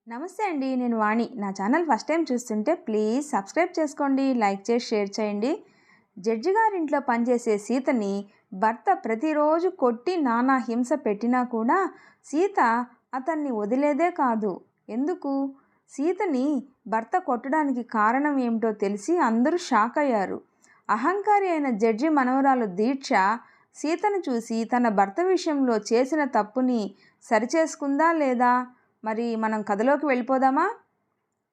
నమస్తే అండి. నేను వాణి. నా ఛానల్ ఫస్ట్ టైం చూస్తుంటే ప్లీజ్ సబ్స్క్రైబ్ చేసుకోండి, లైక్ చేసి షేర్ చేయండి. జడ్జి గారింట్లో పనిచేసే సీతని భర్త ప్రతిరోజు కొట్టి నానా హింస పెట్టినా కూడా సీత అతన్ని వదిలేదే కాదు. ఎందుకు? సీతని భర్త కొట్టడానికి కారణం ఏమిటో తెలిసి అందరూ షాక్ అయ్యారు. అహంకారి అయిన జడ్జి మనవరాలు దీక్ష సీతను చూసి తన భర్త విషయంలో చేసిన తప్పుని సరిచేసుకుందా లేదా? మరి మనం కథలోకి వెళ్ళిపోదామా?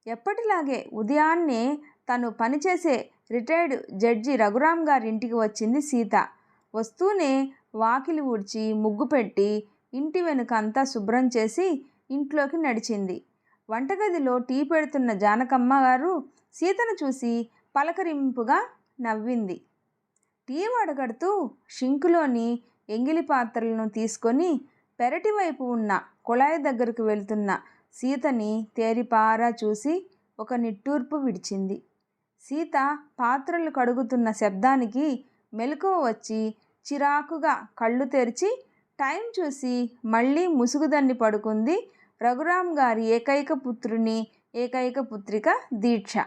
ఎప్పటిలాగే ఉదయాన్నే తను పనిచేసే రిటైర్డ్ జడ్జి రఘురామ్ గారి ఇంటికి వచ్చింది సీత. వస్తూనే వాకిలి ఊడ్చి ముగ్గు పెట్టి ఇంటి వెనుక అంతా శుభ్రం చేసి ఇంట్లోకి నడిచింది. వంటగదిలో టీ పెడుతున్న జానకమ్మ గారు సీతను చూసి పలకరింపుగా నవ్వింది. టీ వడగడుతూ షింకులోని ఎంగిలి పాత్రలను తీసుకొని పెరటి వైపు ఉన్న కుళాయి దగ్గరకు వెళ్తున్న సీతని తేరిపారా చూసి ఒక నిట్టూర్పు విడిచింది. సీత పాత్రలు కడుగుతున్న శబ్దానికి మెలకువ వచ్చి చిరాకుగా కళ్ళు తెరిచి టైం చూసి మళ్ళీ ముసుగుదన్ని పడుకుంది రఘురామ్ గారి ఏకైక పుత్రిక దీక్ష.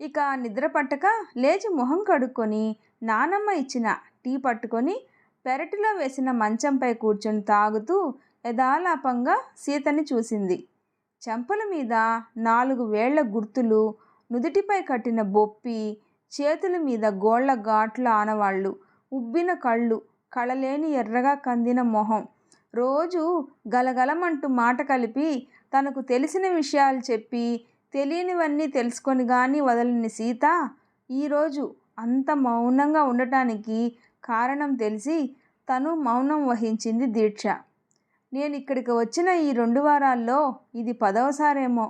ఇక నిద్ర పట్టక లేచి మొహం కడుక్కొని నానమ్మ ఇచ్చిన టీ పట్టుకొని పెరటిలో వేసిన మంచంపై కూర్చొని తాగుతూ యథాలాపంగా సీతని చూసింది. చెంపల మీద 4 వేళ్ల గుర్తులు, నుదిటిపై కట్టిన బొప్పి, చేతుల మీద గోళ్ల ఘాట్ల ఆనవాళ్లు, ఉబ్బిన కళ్ళు, కళలేని ఎర్రగా కందిన మొహం. రోజు గలగలమంటూ మాట కలిపి తనకు తెలిసిన విషయాలు చెప్పి తెలియనివన్నీ తెలుసుకొని కానీ వదలని సీత ఈరోజు అంత మౌనంగా ఉండటానికి కారణం తెలిసి తను మౌనం వహించింది దీక్ష. నేను ఇక్కడికి వచ్చిన ఈ 2 వారాల్లో ఇది 10వసారేమో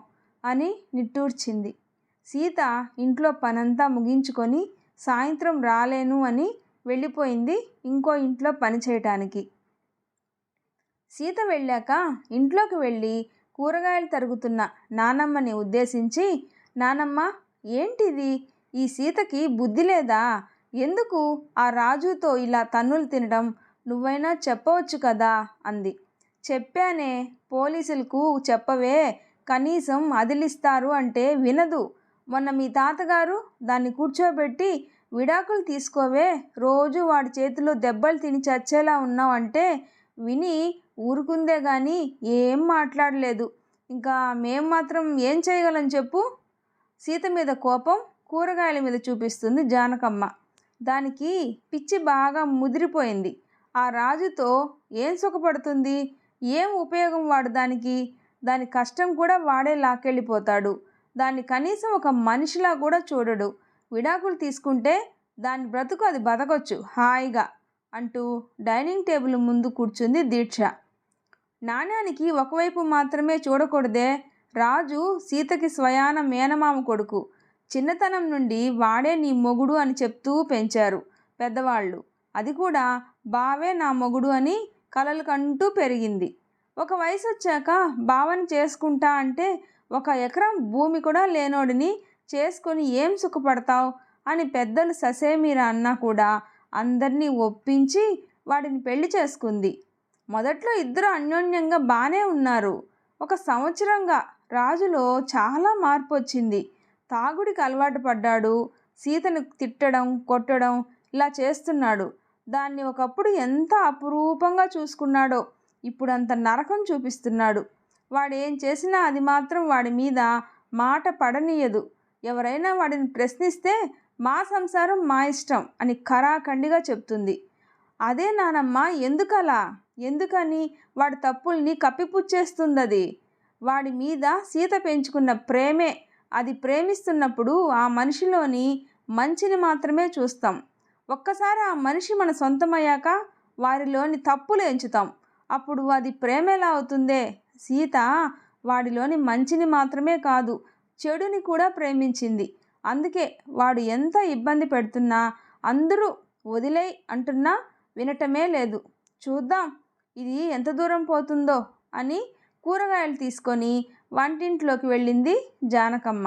అని నిట్టూర్చింది. సీత ఇంట్లో పనంతా ముగించుకొని సాయంత్రం రాలేను అని వెళ్ళిపోయింది ఇంకో ఇంట్లో పని చేయటానికి. సీత వెళ్ళాక ఇంట్లోకి వెళ్ళి కూరగాయలు తరుగుతున్న నానమ్మని ఉద్దేశించి, నానమ్మ, ఏంటిది? ఈ సీతకి బుద్ధి లేదా? ఎందుకు ఆ రాజుతో ఇలా తన్నులు తినడం? నువ్వైనా చెప్పవచ్చు కదా అంది. చెప్పానే, పోలీసులకు చెప్పవే, కనీసం అదిలిస్తారు అంటే వినదు. మొన్న మీ తాతగారు దాన్ని కూర్చోబెట్టి విడాకులు తీసుకోవే, రోజు వాడి చేతిలో దెబ్బలు తిని చచ్చేలా ఉన్నావు అంటే విని ఊరుకుందే గాని ఏం మాట్లాడలేదు. ఇంకా మేం మాత్రం ఏం చేయగలం చెప్పు? సీత మీద కోపం కూరగాయల మీద చూపిస్తుంది జానకమ్మ. దానికి పిచ్చి బాగా ముదిరిపోయింది. ఆ రాజుతో ఏం సుఖపడుతుంది? ఏం ఉపయోగం వాడు దానికి? దాని కష్టం కూడా వాడే లాక్కెళ్ళిపోతాడు. దాన్ని కనీసం ఒక మనిషిలా కూడా చూడడు. విడాకులు తీసుకుంటే దాని బ్రతుకు అది బతకొచ్చు హాయిగా అంటూ డైనింగ్ టేబుల్ ముందు కూర్చుంది దీక్ష. నాణ్యానికి ఒకవైపు మాత్రమే చూడకూడదే. రాజు సీతకి స్వయాన మేనమామ కొడుకు. చిన్నతనం నుండి వాడే నీ మొగుడు అని చెప్తూ పెంచారు పెద్దవాళ్ళు. అది కూడా బావే నా మొగుడు అని కలలు కంటూ పెరిగింది. ఒక వయసు వచ్చాక బావని చేసుకుంటా అంటే 1 ఎకరం భూమి కూడా లేనోడిని చేసుకొని ఏం సుఖపడతావు అని పెద్దలు ససేమిరా అన్నా కూడా అందరినీ ఒప్పించి వాడిని పెళ్లి చేసుకుంది. మొదట్లో ఇద్దరు అన్యోన్యంగా బాగానే ఉన్నారు. 1 సంవత్సరంగా రాజులో చాలా మార్పు వచ్చింది. తాగుడికి అలవాటు పడ్డాడు. సీతను తిట్టడం, కొట్టడం ఇలా చేస్తున్నాడు. దాన్ని ఒకప్పుడు ఎంత అపురూపంగా చూసుకున్నాడో ఇప్పుడు అంత నరకం చూపిస్తున్నాడు. వాడేం చేసినా అది మాత్రం వాడి మీద మాట పడనీయదు. ఎవరైనా వాడిని ప్రశ్నిస్తే మా సంసారం మా ఇష్టం అని ఖరాఖండిగా చెప్తుంది. అదే నానమ్మ, ఎందుకలా? ఎందుకని? వాడి తప్పుల్ని కప్పిపుచ్చేస్తుందది. వాడి మీద సీత పెంచుకున్న ప్రేమే. అది ప్రేమిస్తున్నప్పుడు ఆ మనిషిలోని మంచిని మాత్రమే చూస్తాం. ఒక్కసారి ఆ మనిషి మన సొంతమయ్యాక వారిలోని తప్పులు ఎంచుతాం. అప్పుడు అది ప్రేమేలా అవుతుందే? సీత వాడిలోని మంచిని మాత్రమే కాదు, చెడుని కూడా ప్రేమించింది. అందుకే వాడు ఎంత ఇబ్బంది పెడుతున్నా, అందరూ వదిలేయ్ అంటున్నా వినటమే లేదు. చూద్దాం ఇది ఎంత దూరం పోతుందో అని కూరగాయలు తీసుకొని వంటింట్లోకి వెళ్ళింది జానకమ్మ.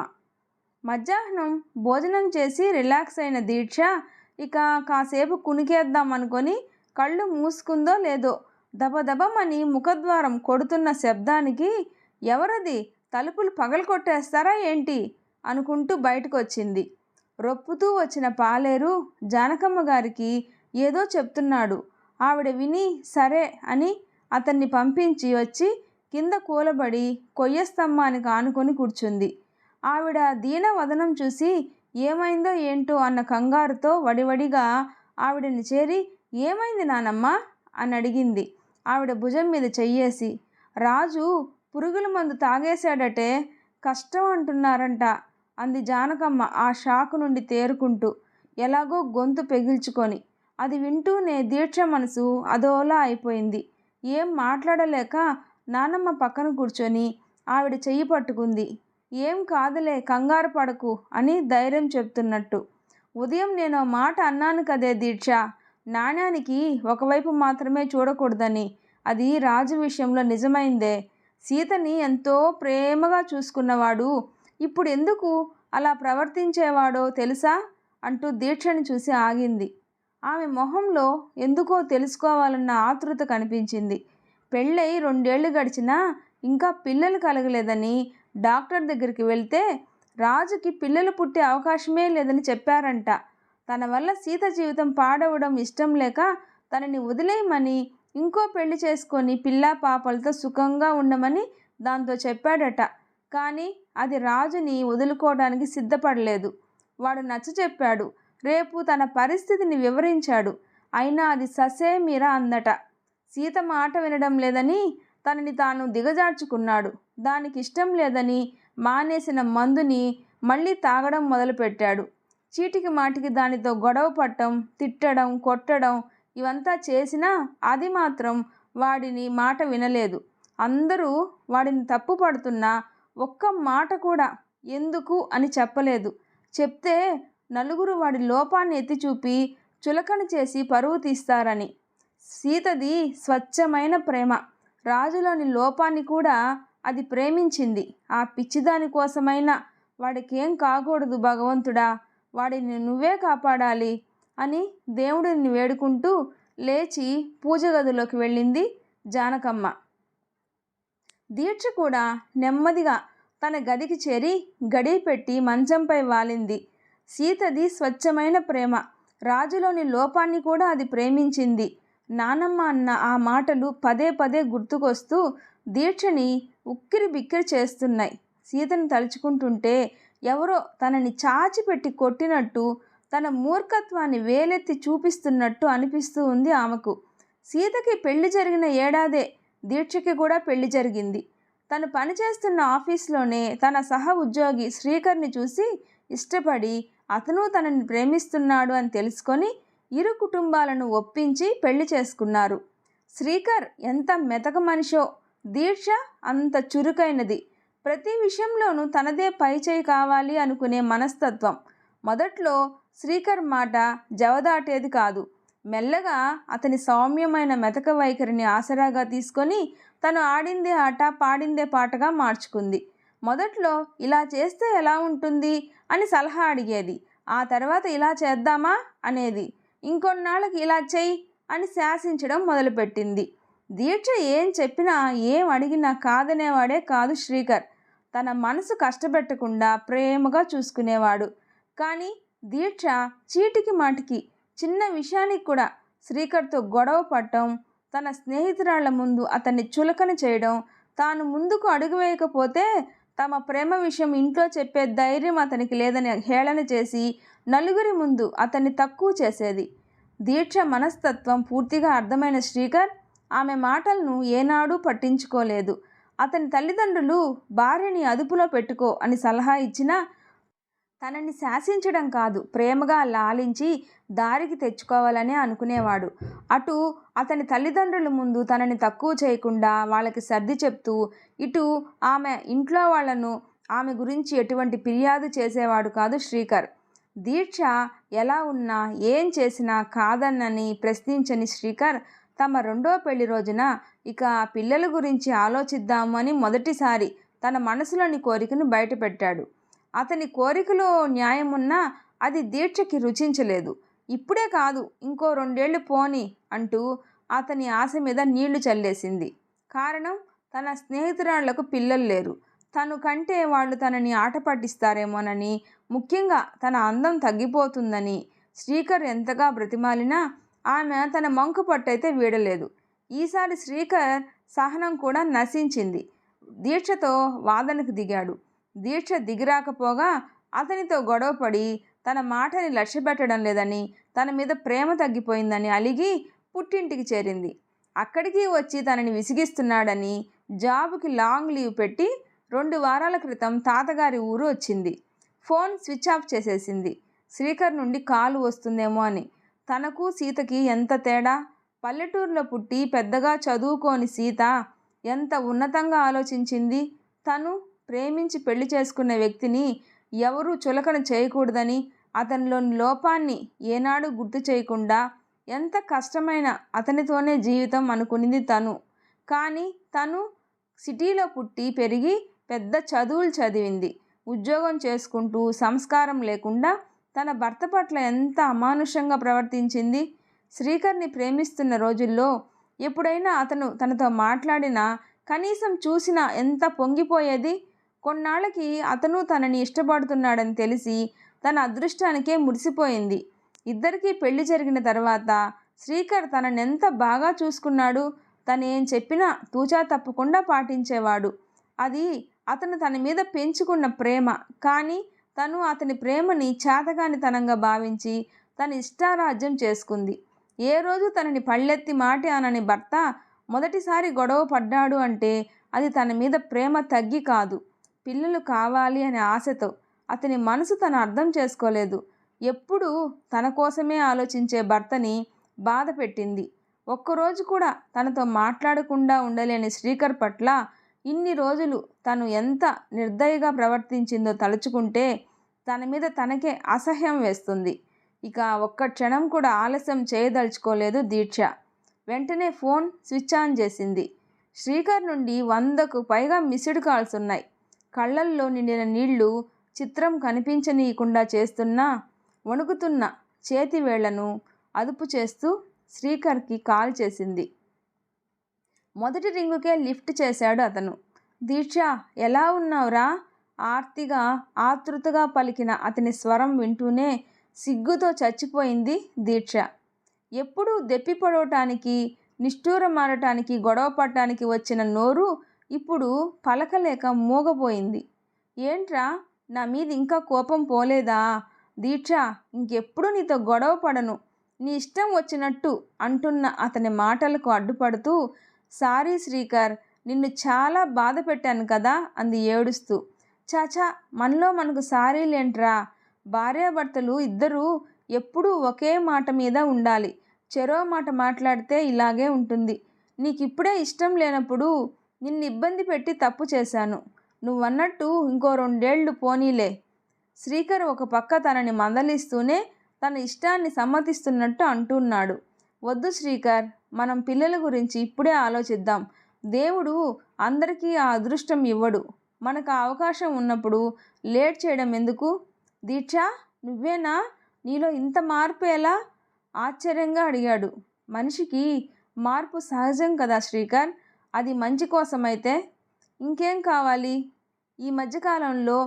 మధ్యాహ్నం భోజనం చేసి రిలాక్స్ అయిన దీక్ష ఇక కాసేపు కునికేద్దాం అనుకొని కళ్ళు మూసుకుందో లేదో దబదబమని ముఖద్వారం కొడుతున్న శబ్దానికి ఎవరది తలుపులు పగలకొట్టేస్తారా ఏంటి అనుకుంటూ బయటకు వచ్చింది. రొప్పుతూ వచ్చిన పాలేరు జానకమ్మ గారికి ఏదో చెప్తున్నాడు. ఆవిడ విని సరే అని అతన్ని పంపించి వచ్చి కింద కూలబడి కొయ్య స్తంభానికి ఆనుకొని కూర్చుంది. ఆవిడ దీనవదనం చూసి ఏమైందో ఏంటో అన్న కంగారుతో వడివడిగా ఆవిడని చేరి ఏమైంది నానమ్మ అని అడిగింది. ఆవిడ భుజం మీద చెయ్యేసి రాజు పురుగుల మందు తాగేశాడటే, కష్టం అంటున్నారంట అంది జానకమ్మ ఆ షాకు నుండి తేరుకుంటూ, ఎలాగో గొంతు పెగిల్చుకొని. అది వింటూనే దీక్ష మనసు అదోలా అయిపోయింది. ఏం మాట్లాడలేక నానమ్మ పక్కన కూర్చొని ఆవిడ చెయ్యి పట్టుకుంది. ఏం కాదులే, కంగారు పడకు అని ధైర్యం చెప్తున్నట్టు. ఉదయం నేను మాట అన్నాను కదే దీక్ష, నాణ్యానికి ఒకవైపు మాత్రమే చూడకూడదని. అది రాజు విషయంలో నిజమైందే. సీతని ఎంతో ప్రేమగా చూసుకున్నవాడు ఇప్పుడు ఎందుకు అలా ప్రవర్తించేవాడో తెలుసా అంటూ దీక్షని చూసి ఆగింది. ఆమె మొహంలో ఎందుకో తెలుసుకోవాలన్న ఆతృత కనిపించింది. పెళ్ళై 2 ఏళ్ళు గడిచినా ఇంకా పిల్లలు కలగలేదని డాక్టర్ దగ్గరికి వెళ్తే రాజుకి పిల్లలు పుట్టే అవకాశమే లేదని చెప్పారంట. తన వల్ల సీత జీవితం పాడవడం ఇష్టం లేక తనని వదిలేయమని, ఇంకో పెళ్లి చేసుకొని పిల్లా పాపలతో సుఖంగా ఉండమని దాంతో చెప్పాడట. కానీ అది రాజుని వదులుకోవడానికి సిద్ధపడలేదు. వాడు నచ్చచెప్పాడు. రేపు తన పరిస్థితిని వివరించాడు. అయినా అది ససేమిరా అందట. సీత మాట వినడం లేదని తనని తాను దిగజార్చుకున్నాడు. దానికి ఇష్టం లేదని మానేసిన మందుని మళ్ళీ తాగడం మొదలుపెట్టాడు. చీటికి మాటికి దానితో గొడవ పట్టడం, తిట్టడం, కొట్టడం ఇవంతా చేసినా అది మాత్రం వాడిని మాట వినలేదు. అందరూ వాడిని తప్పు పడుతున్నా ఒక్క మాట కూడా ఎందుకు అని చెప్పలేదు. చెప్తే నలుగురు వాడి లోపాన్ని ఎత్తిచూపి చులకన చేసి పరువు తీస్తారని. సీతది స్వచ్ఛమైన ప్రేమ. రాజులోని లోపాన్ని కూడా అది ప్రేమించింది. ఆ పిచ్చిదాని కోసమైనా వాడికేం కాకూడదు భగవంతుడా, వాడిని నువ్వే కాపాడాలి అని దేవుడిని వేడుకుంటూ లేచి పూజ గదిలోకి వెళ్ళింది జానకమ్మ. దీక్ష కూడా నెమ్మదిగా తన గదికి చేరి గడియ పెట్టి మంచంపై వాలింది. సీతది స్వచ్ఛమైన ప్రేమ. రాజులోని లోపాన్ని కూడా అది ప్రేమించింది. నానమ్మ అన్న ఆ మాటలు పదే పదే గుర్తుకొస్తూ దీక్షని ఉక్కిరి బిక్కిరి చేస్తున్నాయి. సీతని తలుచుకుంటుంటే ఎవరో తనని చాచిపెట్టి కొట్టినట్టు, తన మూర్ఖత్వాన్ని వేలెత్తి చూపిస్తున్నట్టు అనిపిస్తూ ఉంది ఆమెకు. సీతకి పెళ్లి జరిగిన ఏడాదే దీక్షకి కూడా పెళ్లి జరిగింది. తను పనిచేస్తున్న ఆఫీస్లోనే తన సహ ఉద్యోగి శ్రీకర్ని చూసి ఇష్టపడి అతను తనని ప్రేమిస్తున్నాడు అని తెలుసుకొని ఇరు కుటుంబాలను ఒప్పించి పెళ్లి చేసుకున్నారు. శ్రీకర్ ఎంత మెతక మనిషో, దీక్ష అంత చురుకైనది. ప్రతి విషయంలోనూ తనదే పైచేయి కావాలి అనుకునే మనస్తత్వం. మొదట్లో శ్రీకర్ మాట జవదాటేది కాదు. మెల్లగా అతని సౌమ్యమైన మెతక వైఖరిని ఆసరాగా తీసుకొని తను ఆడిందే ఆట పాడిందే పాటగా మార్చుకుంది. మొదట్లో ఇలా చేస్తే ఎలా ఉంటుంది అని సలహా అడిగేది. ఆ తర్వాత ఇలా చేద్దామా అనేది. ఇంకొన్నాళ్ళకి ఇలా చెయ్యి అని శాసించడం మొదలుపెట్టింది. దీక్ష ఏం చెప్పినా ఏం అడిగినా కాదనేవాడే కాదు శ్రీకర్. తన మనసు కష్టపెట్టకుండా ప్రేమగా చూసుకునేవాడు. కానీ దీక్ష చీటికి మాటికి చిన్న విషయానికి కూడా శ్రీకర్తో గొడవ పడటం, తన స్నేహితురాళ్ల ముందు అతన్ని చులకన చేయడం, తాను ముందుకు అడుగు వేయకపోతే తమ ప్రేమ విషయం ఇంట్లో చెప్పే ధైర్యం అతనికి లేదని హేళన చేసి నలుగురి ముందు అతన్ని తక్కువ చేసేది. దీక్ష మనస్తత్వం పూర్తిగా అర్థమైన శ్రీకర్ ఆమె మాటలను ఏనాడూ పట్టించుకోలేదు. అతని తల్లిదండ్రులు భార్యని అదుపులో పెట్టుకో అని సలహా ఇచ్చినా తనని శాసించడం కాదు, ప్రేమగా లాలించి దారికి తెచ్చుకోవాలనే అనుకునేవాడు. అటు అతని తల్లిదండ్రుల ముందు తనని తక్కువ చేయకుండా వాళ్ళకి సర్ది చెప్తూ, ఇటు ఆమె ఇంట్లో వాళ్లను ఆమె గురించి ఎటువంటి ఫిర్యాదు చేసేవాడు కాదు శ్రీకర్. దీక్ష ఎలా ఉన్నా ఏం చేసినా కాదన్నని ప్రశ్నించని శ్రీకర్ తమ 2వ పెళ్లి రోజున ఇక పిల్లల గురించి ఆలోచిద్దాము అని మొదటిసారి తన మనసులోని కోరికను బయటపెట్టాడు. అతని కోరికలో న్యాయమున్నా అది దీక్షకి రుచించలేదు. ఇప్పుడే కాదు, ఇంకో 2 ఏళ్ళు పోని అంటూ అతని ఆశ మీద నీళ్లు చల్లేసింది. కారణం, తన స్నేహితురాళ్లకు పిల్లలు లేరు. తను కంటే వాళ్ళు తనని ఆట పట్టిస్తారేమోనని, ముఖ్యంగా తన అందం తగ్గిపోతుందని శ్రీకర్ ఎంతగా బ్రతిమాలినా ఆమె తన మంకు పట్టయితే వీడలేదు. ఈసారి శ్రీకర్ సహనం కూడా నశించింది. దీక్షతో వాదనకు దిగాడు. దీక్ష దిగిరాకపోగా అతనితో గొడవపడి తన మాటని లక్ష్యపెట్టడం లేదని, తన మీద ప్రేమ తగ్గిపోయిందని అలిగి పుట్టింటికి చేరింది. అక్కడికి వచ్చి తనని విసిగిస్తున్నాడని జాబుకి లాంగ్ లీవ్ పెట్టి 2 వారాల క్రితం తాతగారి ఊరు వచ్చింది. ఫోన్ స్విచ్ ఆఫ్ చేసేసింది. శ్రీకర్ నుండి కాలు వస్తుందేమో అని. తనకు సీతకి ఎంత తేడా! పల్లెటూరులో పుట్టి పెద్దగా చదువుకోని సీత ఎంత ఉన్నతంగా ఆలోచించింది. తను ప్రేమించి పెళ్లి చేసుకున్న వ్యక్తిని ఎవరూ చులకన చేయకూడదని, అతనిలోని లోపాన్ని ఏనాడు గుర్తు చేయకుండా ఎంత కష్టమైన అతనితోనే జీవితం అనుకునింది తను. కానీ తను సిటీలో పుట్టి పెరిగి పెద్ద చదువులు చదివింది. ఉద్యోగం చేసుకుంటూ సంస్కారం లేకుండా తన భర్త పట్ల ఎంత అమానుషంగా ప్రవర్తించింది. శ్రీకర్ని ప్రేమిస్తున్న రోజుల్లో ఎప్పుడైనా అతను తనతో మాట్లాడినా, కనీసం చూసినా ఎంత పొంగిపోయేది. కొన్నాళ్ళకి అతను తనని ఇష్టపడుతున్నాడని తెలిసి తన అదృష్టానికే మురిసిపోయింది. ఇద్దరికీ పెళ్లి జరిగిన తర్వాత శ్రీకర్ తననెంత బాగా చూసుకున్నాడు. తనేం చెప్పినా తూచా తప్పకుండా పాటించేవాడు. అది అతను తన మీద పెంచుకున్న ప్రేమ. కానీ తను అతని ప్రేమని చేతకానితనంగా భావించి తన ఇష్టారాజ్యం చేసుకుంది. ఏ రోజు తనని పళ్ళెత్తి మాట అనని భర్త మొదటిసారి గొడవ పడ్డాడు అంటే అది తన మీద ప్రేమ తగ్గి కాదు, పిల్లలు కావాలి అనే ఆశతో. అతని మనసు తను అర్థం చేసుకోలేదు. ఎప్పుడూ తన కోసమే ఆలోచించే భర్తని బాధ పెట్టింది. ఒక్కరోజు కూడా తనతో మాట్లాడకుండా ఉండలేని శ్రీకర్ పట్ల ఇన్ని రోజులు తను ఎంత నిర్దయగా ప్రవర్తించిందో తలుచుకుంటే తన మీద తనకే అసహ్యం వేస్తుంది. ఇక ఒక్క క్షణం కూడా ఆలస్యం చేయదలుచుకోలేదు దీక్ష. వెంటనే ఫోన్ స్విచ్ ఆన్ చేసింది. శ్రీకర్ నుండి 100కు పైగా మిస్డ్ కాల్స్ ఉన్నాయి. కళ్ళల్లో నిండిన నీళ్లు చిత్రం కనిపించనీయకుండా చేస్తున్నా వణుకుతున్న చేతి వేళ్లను అదుపు చేస్తూ శ్రీకర్కి కాల్ చేసింది. మొదటి రింగుకే లిఫ్ట్ చేశాడు అతను. దీక్ష, ఎలా ఉన్నావురా? ఆర్తిగా ఆతృతగా పలికిన అతని స్వరం వింటూనే సిగ్గుతో చచ్చిపోయింది దీక్ష. ఎప్పుడూ దెప్పిపడవటానికి, నిష్ఠూరమాడటానికి, గొడవ పడటానికి వచ్చిన నోరు ఇప్పుడు పలకలేక మూగపోయింది. ఏంట్రా, నా మీద ఇంకా కోపం పోలేదా? దీక్ష, ఇంకెప్పుడు నీతో గొడవ పడను, నీ ఇష్టం వచ్చినట్టు అంటున్న అతని మాటలకు అడ్డుపడుతూ, సారీ శ్రీకర్, నిన్ను చాలా బాధ పెట్టాను కదా అంది ఏడుస్తూ. చాచా, మనలో మనకు సారీలేంట్రా? భార్యాభర్తలు ఇద్దరూ ఎప్పుడూ ఒకే మాట మీద ఉండాలి. చెరో మాట మాట్లాడితే ఇలాగే ఉంటుంది. నీకిప్పుడే ఇష్టం లేనప్పుడు నిన్ను ఇబ్బంది పెట్టి తప్పు చేశాను. నువ్వన్నట్టు ఇంకో 2 ఏళ్ళు పోనీలే. శ్రీకర్ ఒక పక్క తనని మందలిస్తూనే తన ఇష్టాన్ని సమ్మతిస్తున్నట్టు అంటున్నాడు. వద్దు శ్రీకర్, మనం పిల్లల గురించి ఇప్పుడే ఆలోచిద్దాం. దేవుడు అందరికీ ఆ అదృష్టం ఇవ్వడు. మనకు ఆ అవకాశం ఉన్నప్పుడు లేట్ చేయడం ఎందుకు? దీక్ష, నువ్వేనా? నీలో ఇంత మార్పు ఎలా? ఆశ్చర్యంగా అడిగాడు. మనిషికి మార్పు సహజం కదా శ్రీకర్. అది మంచి కోసమైతే ఇంకేం కావాలి? ఈ మధ్యకాలంలో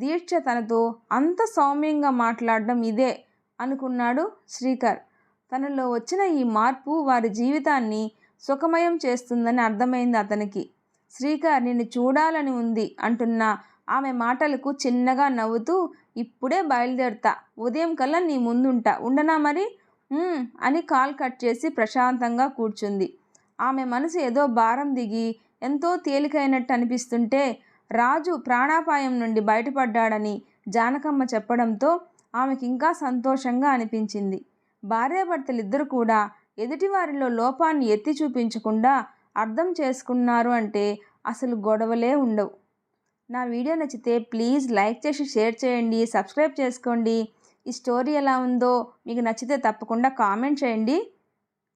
దీక్ష తనతో అంత సౌమ్యంగా మాట్లాడడం ఇదే అనుకున్నాడు శ్రీకర్. తనలో వచ్చిన ఈ మార్పు వారి జీవితాన్ని సుఖమయం చేస్తుందని అర్థమైంది అతనికి. శ్రీకర్, నిన్ను చూడాలని ఉంది అంటున్న ఆమె మాటలకు చిన్నగా నవ్వుతూ, ఇప్పుడే బయలుదేరుతా, ఉదయం కల్లా నీ ముందుంటా, ఉండనా మరి? అని కాల్ కట్ చేసి ప్రశాంతంగా కూర్చుంది. ఆమె మనసు ఏదో భారం దిగి ఎంతో తేలికైనట్టు అనిపిస్తుంటే రాజు ప్రాణాపాయం నుండి బయటపడ్డాడని జానకమ్మ చెప్పడంతో ఆమెకి ఇంకా సంతోషంగా అనిపించింది. భార్యాభర్తలిద్దరూ కూడా ఎదుటివారిలో లోపాన్ని ఎత్తి చూపించకుండా అర్థం చేసుకున్నారు అంటే అసలు గొడవలే ఉండవు. నా వీడియో నచ్చితే ప్లీజ్ లైక్ చేసి షేర్ చేయండి, సబ్స్క్రైబ్ చేసుకోండి. ఈ స్టోరీ ఎలా ఉందో మీకు నచ్చితే తప్పకుండా కామెంట్ చేయండి.